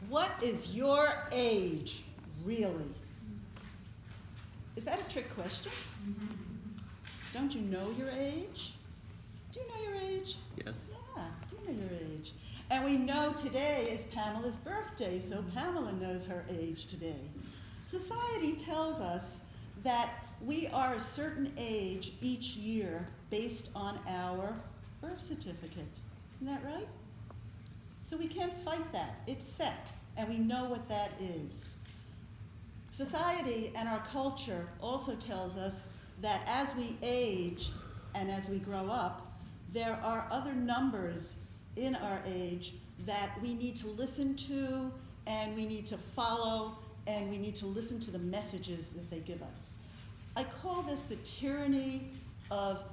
What is your age, really? Is that a trick question? Don't you know your age? Do you know your age? Yes. Yeah, do you know your age? And we know today is Pamela's birthday, so Pamela knows her age today. Society tells us that we are a certain age each year based on our birth certificate. Isn't that right? So we can't fight that. It's set, and we know what that is. Society and our culture also tells us that as we age and as we grow up, there are other numbers in our age that we need to listen to, and we need to follow, and we need to listen to the messages that they give us. I call this the tyranny of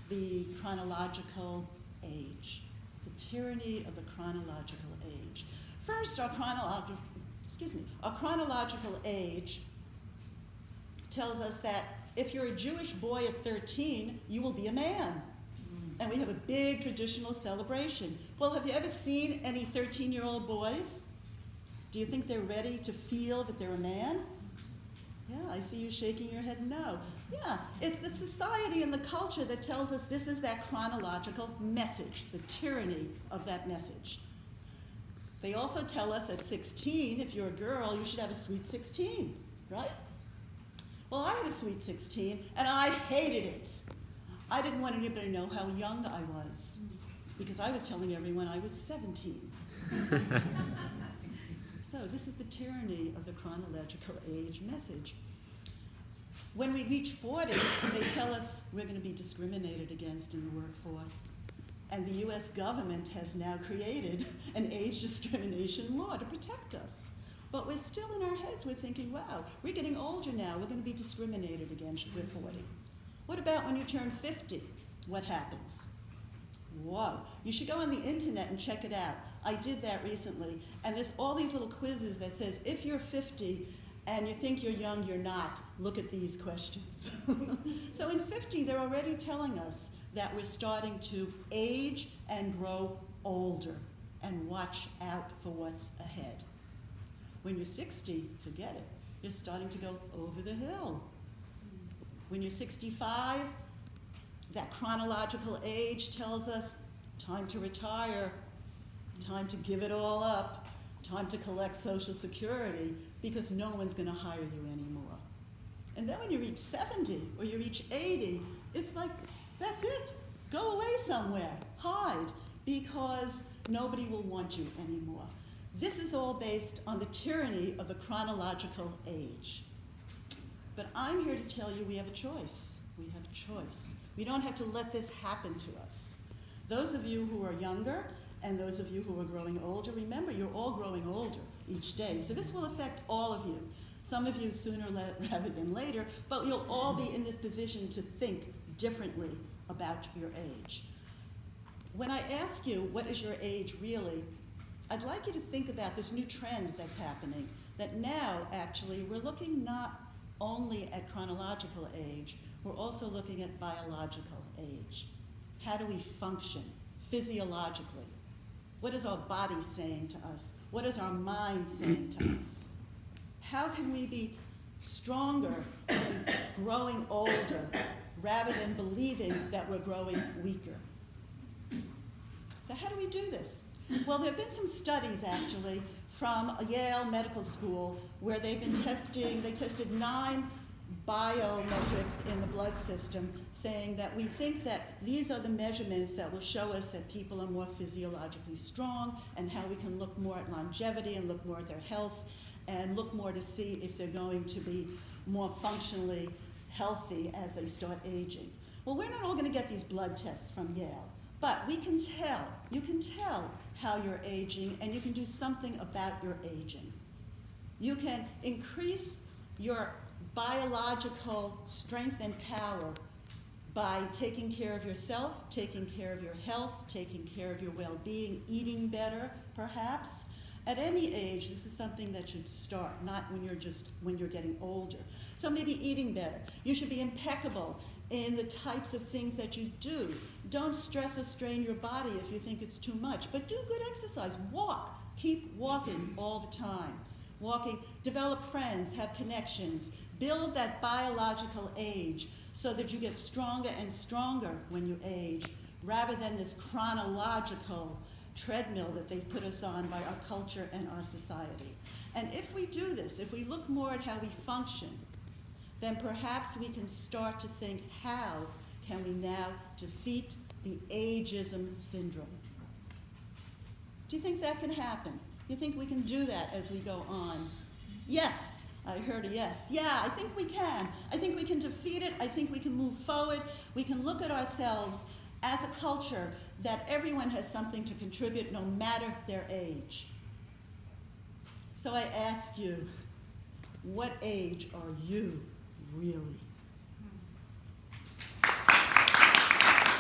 the chronological age. The tyranny of the chronological age. First, our chronological age tells us that if you're a Jewish boy at 13, you will be a man. And we have a big traditional celebration. Well, have you ever seen any 13-year-old boys? Do you think they're ready to feel that they're a man? Yeah, I see you shaking your head no. Yeah, it's the society and the culture that tells us this is that chronological message, the tyranny of that message. They also tell us at 16, if you're a girl, you should have a sweet 16, right? Well, I had a sweet 16, and I hated it. I didn't want anybody to know how young I was, because I was telling everyone I was 17. So this is the tyranny of the chronological age message. When we reach 40, they tell us we're going to be discriminated against in the workforce. And the US government has now created an age discrimination law to protect us. But we're still in our heads, we're thinking, wow, we're getting older now, we're going to be discriminated against, we're 40. What about when you turn 50? What happens? Whoa, you should go on the internet and check it out. I did that recently, and there's all these little quizzes that says, if you're 50 and you think you're young, you're not, look at these questions. So in 50, they're already telling us that we're starting to age and grow older, and watch out for what's ahead. When you're 60, forget it. You're starting to go over the hill. When you're 65, that chronological age tells us time to retire, time to give it all up, time to collect Social Security, because no one's going to hire you anymore. And then when you reach 70 or you reach 80, it's like, that's it. Go away somewhere, hide, because nobody will want you anymore. This is all based on the tyranny of the chronological age. But I'm here to tell you we have a choice. We have a choice. We don't have to let this happen to us. Those of you who are younger and those of you who are growing older, remember you're all growing older each day. So this will affect all of you. Some of you sooner rather than later, but you'll all be in this position to think differently about your age. When I ask you, what is your age really, I'd like you to think about this new trend that's happening, that now actually we're looking not only at chronological age, we're also looking at biological age. How do we function physiologically? What is our body saying to us? What is our mind saying to us? How can we be stronger in growing older rather than believing that we're growing weaker? So how do we do this? Well, there have been some studies actually from Yale Medical School where they've been testing, they tested 9 biometrics in the blood system, saying that we think that these are the measurements that will show us that people are more physiologically strong, and how we can look more at longevity and look more at their health and look more to see if they're going to be more functionally healthy as they start aging. Well, we're not all going to get these blood tests from Yale, but we can tell, you can tell how you're aging, and you can do something about your aging. You can increase your biological strength and power by taking care of yourself, taking care of your health, taking care of your well-being, eating better, perhaps. At any age, this is something that should start, not when you're getting older. So maybe eating better. You should be impeccable in the types of things that you do. Don't stress or strain your body if you think it's too much, but do good exercise. Walk, Keep walking all the time. Walking, develop friends, have connections, build that biological age so that you get stronger and stronger when you age, rather than this chronological treadmill that they've put us on by our culture and our society. And if we do this, if we look more at how we function, then perhaps we can start to think, how can we now defeat the ageism syndrome? Do you think that can happen? You think we can do that as we go on? Yes, I heard a yes. Yeah, I think we can. I think we can defeat it. I think we can move forward. We can look at ourselves as a culture that everyone has something to contribute, no matter their age. So I ask you, what age are you really?